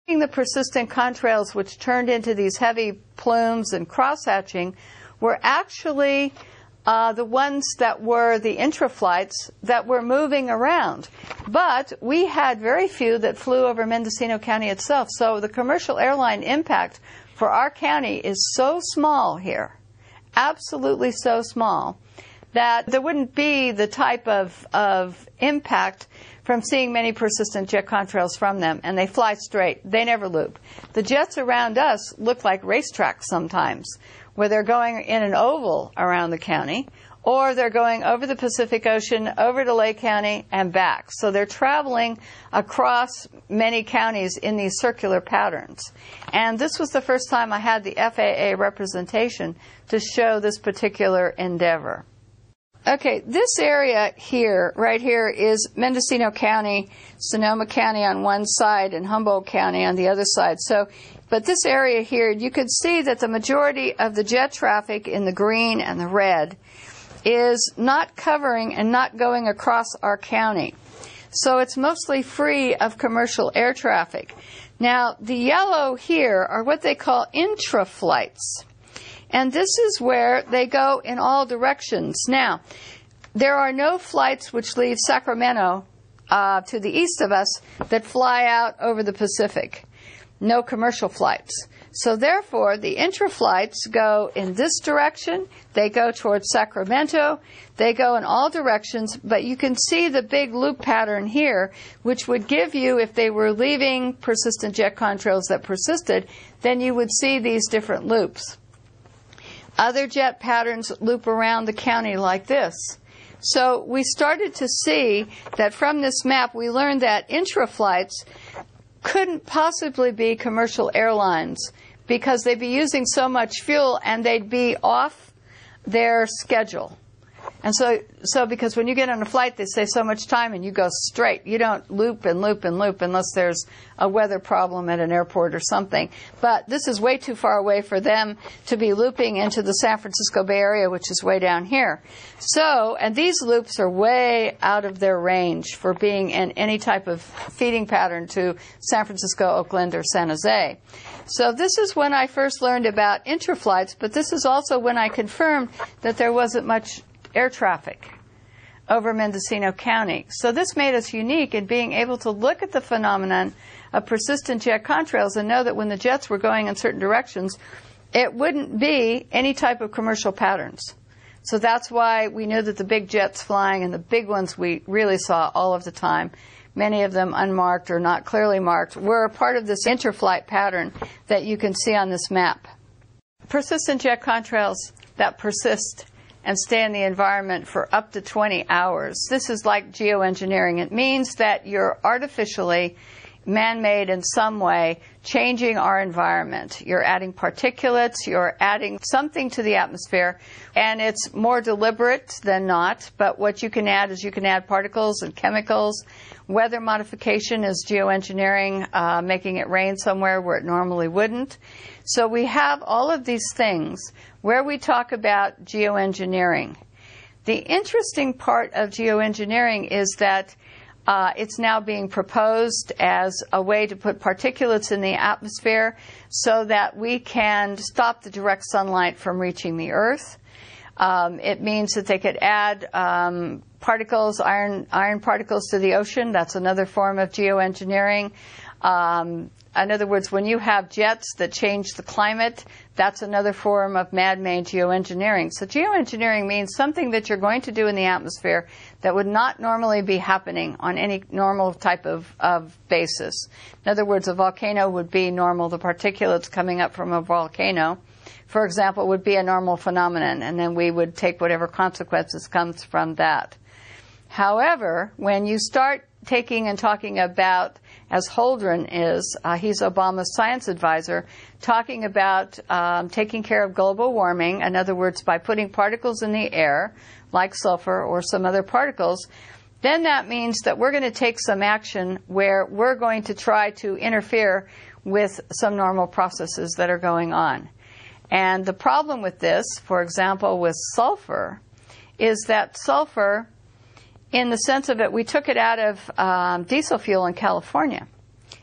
The persistent contrails, which turned into these heavy plumes and cross-hatching, were actually the ones that were the intraflights that were moving around. But we had very few that flew over Mendocino County itself. So the commercial airline impact for our county is so small here, absolutely so small, that there wouldn't be the type of impact from seeing many persistent jet contrails from them. And they fly straight. They never loop. The jets around us look like racetracks sometimes, where they're going in an oval around the county, or they're going over the Pacific Ocean, over to Lake County, and back. So they're traveling across many counties in these circular patterns. And this was the first time I had the FAA representation to show this particular endeavor. Okay, this area here, right here, is Mendocino County, Sonoma County on one side, and Humboldt County on the other side. But this area here, you could see that the majority of the jet traffic in the green and the red is not covering and not going across our county. So it's mostly free of commercial air traffic. Now, the yellow here are what they call intraflights. And this is where they go in all directions. Now, there are no flights which leave Sacramento to the east of us that fly out over the Pacific. No commercial flights. So therefore, the intraflights go in this direction. They go towards Sacramento. They go in all directions. But you can see the big loop pattern here, which would give you, if they were leaving persistent jet contrails that persisted, then you would see these different loops. Other jet patterns loop around the county like this. So we started to see that from this map, we learned that intraflights couldn't possibly be commercial airlines because they'd be using so much fuel and they'd be off their schedule. And so because when you get on a flight, they say so much time and you go straight. You don't loop and loop and loop unless there's a weather problem at an airport or something. But this is way too far away for them to be looping into the San Francisco Bay Area, which is way down here. So, and these loops are way out of their range for being in any type of feeding pattern to San Francisco, Oakland, or San Jose. So this is when I first learned about intraflights, but this is also when I confirmed that there wasn't much air traffic over Mendocino County. So this made us unique in being able to look at the phenomenon of persistent jet contrails and know that when the jets were going in certain directions, it wouldn't be any type of commercial patterns. So that's why we knew that the big jets flying, and the big ones we really saw all of the time, many of them unmarked or not clearly marked, were a part of this interflight pattern that you can see on this map. Persistent jet contrails that persist and stay in the environment for up to 20 hours. This is like geoengineering. It means that you're artificially, man-made in some way, changing our environment. You're adding particulates, you're adding something to the atmosphere, and it's more deliberate than not, but what you can add is you can add particles and chemicals. Weather modification is geoengineering, making it rain somewhere where it normally wouldn't. So we have all of these things where we talk about geoengineering. The interesting part of geoengineering is that it's now being proposed as a way to put particulates in the atmosphere so that we can stop the direct sunlight from reaching the Earth. It means that they could add particles, iron particles to the ocean. That's another form of geoengineering. In other words, when you have jets that change the climate, that's another form of man-made geoengineering. So geoengineering means something that you're going to do in the atmosphere that would not normally be happening on any normal type of basis. In other words, a volcano would be normal. The particulates coming up from a volcano, for example, would be a normal phenomenon, and then we would take whatever consequences comes from that. However, when you start taking and talking about, as Holdren is, he's Obama's science advisor, talking about taking care of global warming, in other words, by putting particles in the air, like sulfur or some other particles, then that means that we're going to take some action where we're going to try to interfere with some normal processes that are going on. And the problem with this, for example, with sulfur, is that sulfur, in the sense of it, we took it out of diesel fuel in California.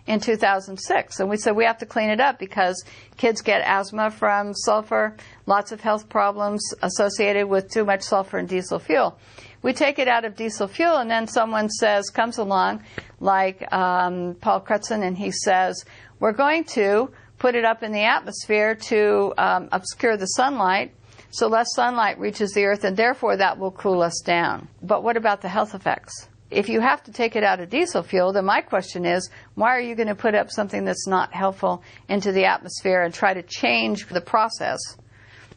in 2006. And we said we have to clean it up because kids get asthma from sulfur, lots of health problems associated with too much sulfur in diesel fuel. We take it out of diesel fuel, and then someone comes along, like Paul Crutzen, and he says, we're going to put it up in the atmosphere to obscure the sunlight, so less sunlight reaches the earth, and therefore that will cool us down. But what about the health effects? If you have to take it out of diesel fuel, then my question is, why are you going to put up something that's not helpful into the atmosphere and try to change the process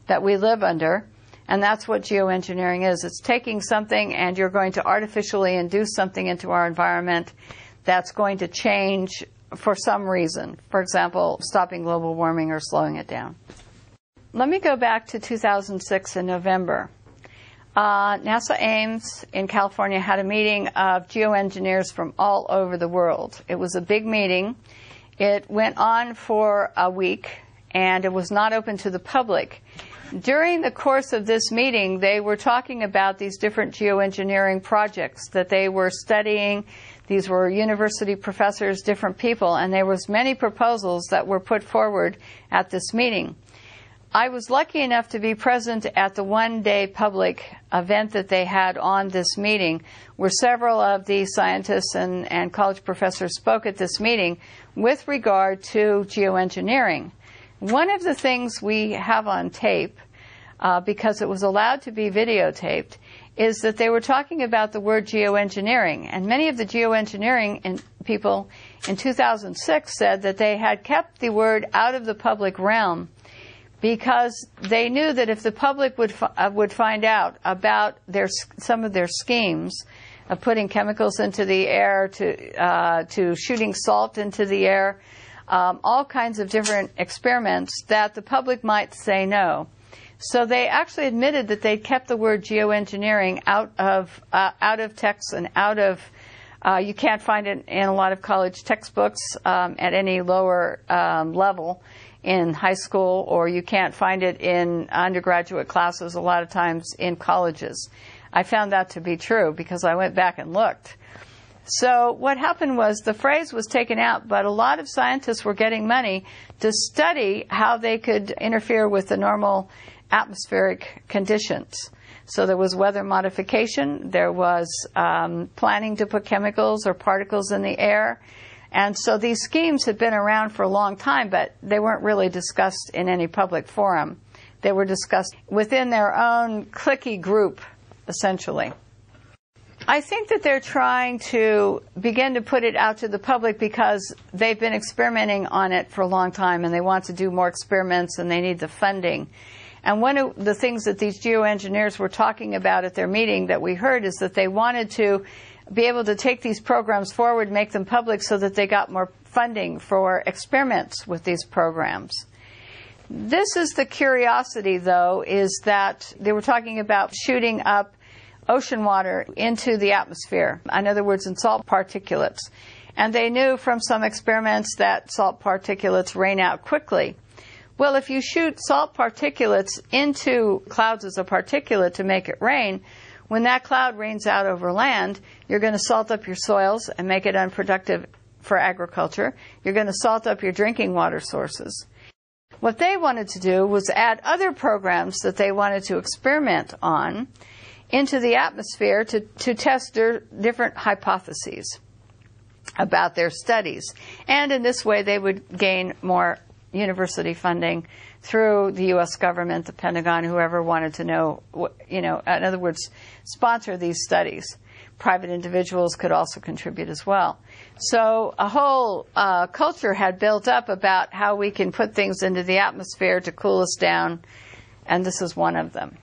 that we live under? And that's what geoengineering is. It's taking something and you're going to artificially induce something into our environment that's going to change for some reason. For example, stopping global warming or slowing it down. Let me go back to 2006 in November. NASA Ames in California had a meeting of geoengineers from all over the world. It was a big meeting. It went on for a week, and it was not open to the public. During the course of this meeting, they were talking about these different geoengineering projects that they were studying. These were university professors, different people, and there was many proposals that were put forward at this meeting. I was lucky enough to be present at the one-day public event that they had on this meeting, where several of the scientists and college professors spoke at this meeting with regard to geoengineering. One of the things we have on tape, because it was allowed to be videotaped, is that they were talking about the word geoengineering. And many of the geoengineering people in 2006 said that they had kept the word out of the public realm because they knew that if the public would find out about some of their schemes of putting chemicals into the air, to shooting salt into the air, all kinds of different experiments, that the public might say no. So they actually admitted that they'd kept the word geoengineering out of texts and out of. You can't find it in a lot of college textbooks at any lower level in high school, or you can't find it in undergraduate classes a lot of times in colleges. I found that to be true because I went back and looked. So what happened was the phrase was taken out, but a lot of scientists were getting money to study how they could interfere with the normal atmospheric conditions. So there was weather modification, there was planning to put chemicals or particles in the air. And so these schemes had been around for a long time, but they weren't really discussed in any public forum. They were discussed within their own cliquey group, essentially. I think that they're trying to begin to put it out to the public because they've been experimenting on it for a long time, and they want to do more experiments, and they need the funding. And one of the things that these geoengineers were talking about at their meeting that we heard is that they wanted to be able to take these programs forward, make them public so that they got more funding for experiments with these programs. This is the curiosity, though, is that they were talking about shooting up ocean water into the atmosphere, in other words, in salt particulates. And they knew from some experiments that salt particulates rain out quickly. Well, if you shoot salt particulates into clouds as a particulate to make it rain, when that cloud rains out over land, you're going to salt up your soils and make it unproductive for agriculture. You're going to salt up your drinking water sources. What they wanted to do was add other programs that they wanted to experiment on into the atmosphere to test their different hypotheses about their studies. And in this way, they would gain more university funding through the U.S. government, the Pentagon, whoever wanted to know, in other words, sponsor these studies. Private individuals could also contribute as well. So a whole culture had built up about how we can put things into the atmosphere to cool us down, and this is one of them.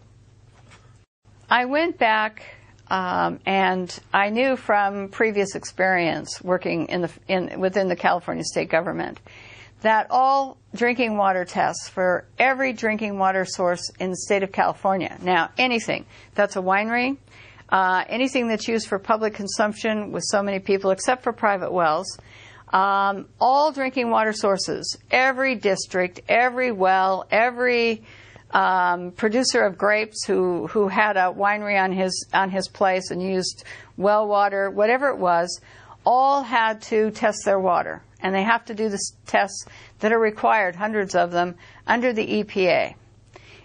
I went back and I knew from previous experience working within the California state government that all drinking water tests for every drinking water source in the state of California, now anything that's a winery, anything that's used for public consumption with so many people except for private wells, all drinking water sources, every district, every well, every producer of grapes who had a winery on his place and used well water, whatever it was, all had to test their water. and they have to do the tests that are required, hundreds of them, under the EPA.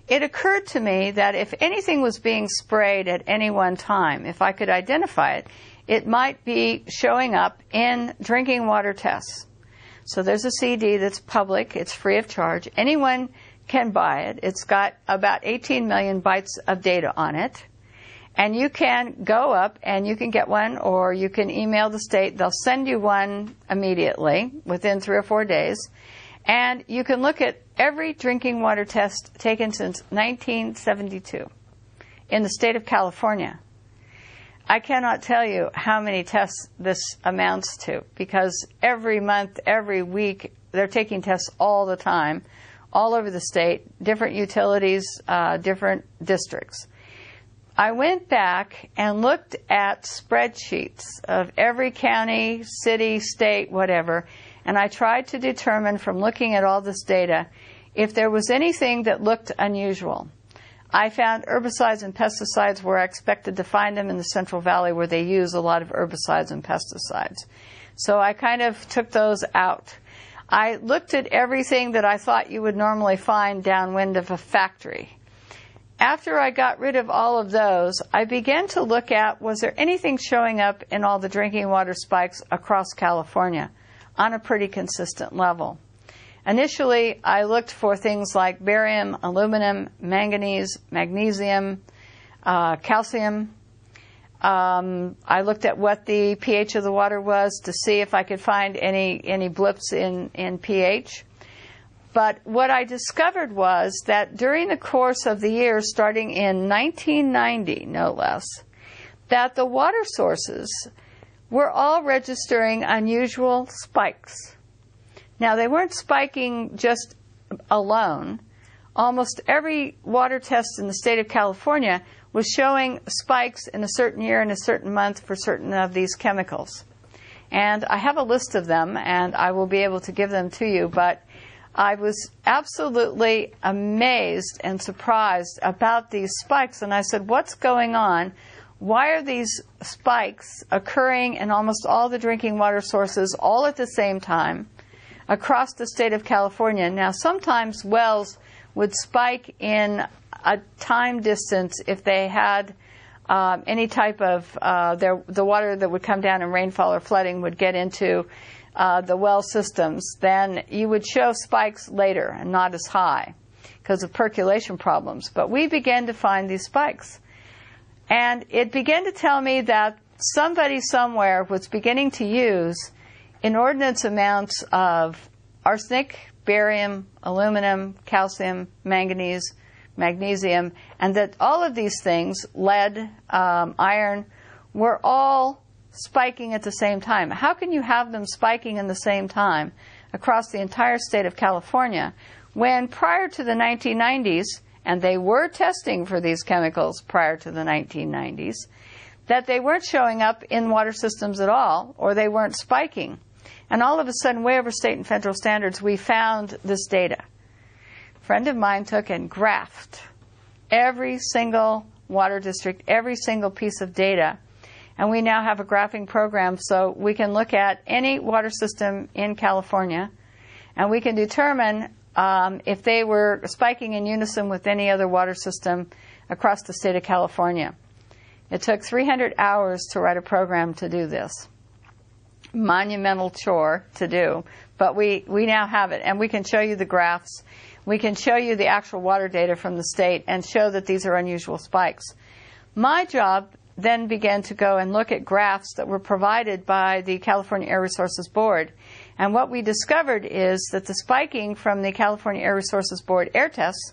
It occurred to me that if anything was being sprayed at any one time, if I could identify it, it might be showing up in drinking water tests. So there's a CD that's public. It's free of charge. Anyone can buy it. It's got about 18 million bytes of data on it. And you can go up and you can get one, or you can email the state. They'll send you one immediately within 3 or 4 days. And you can look at every drinking water test taken since 1972 in the state of California. I cannot tell you how many tests this amounts to, because every month, every week, they're taking tests all the time, all over the state, different utilities, different districts. I went back and looked at spreadsheets of every county, city, state, whatever, and I tried to determine from looking at all this data if there was anything that looked unusual. I found herbicides and pesticides where I expected to find them in the Central Valley, where they use a lot of herbicides and pesticides. So I kind of took those out. I looked at everything that I thought you would normally find downwind of a factory. After I got rid of all of those, I began to look at, was there anything showing up in all the drinking water spikes across California on a pretty consistent level? Initially, I looked for things like barium, aluminum, manganese, magnesium, calcium. I looked at what the pH of the water was to see if I could find any blips in pH. But what I discovered was that during the course of the year, starting in 1990, no less, that the water sources were all registering unusual spikes. Now, they weren't spiking just alone. Almost every water test in the state of California was showing spikes in a certain year and a certain month for certain of these chemicals. And I have a list of them, and I will be able to give them to you, but I was absolutely amazed and surprised about these spikes. And I said, what's going on? Why are these spikes occurring in almost all the drinking water sources all at the same time across the state of California? Now, sometimes wells would spike in a time distance if they had any type of the water that would come down in rainfall or flooding would get into the well systems. Then you would show spikes later and not as high because of percolation problems. But we began to find these spikes. And it began to tell me that somebody somewhere was beginning to use inordinate amounts of arsenic, barium, aluminum, calcium, manganese, magnesium, and that all of these things, lead, iron, were all spiking at the same time. How can you have them spiking in the same time across the entire state of California when prior to the 1990s, and they were testing for these chemicals prior to the 1990s, that they weren't showing up in water systems at all, or they weren't spiking? And all of a sudden, way over state and federal standards, we found this data. A friend of mine took and graphed every single water district, every single piece of data, and we now have a graphing program so we can look at any water system in California, and we can determine if they were spiking in unison with any other water system across the state of California. It took 300 hours to write a program to do this. Monumental chore to do, but we now have it, and we can show you the graphs. We can show you the actual water data from the state and show that these are unusual spikes. My job then began to go and look at graphs that were provided by the California Air Resources Board. And what we discovered is that the spiking from the California Air Resources Board air tests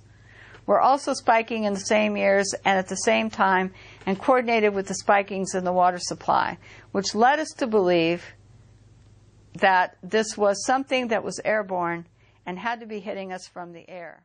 were also spiking in the same years and at the same time and coordinated with the spikings in the water supply, which led us to believe that this was something that was airborne and had to be hitting us from the air.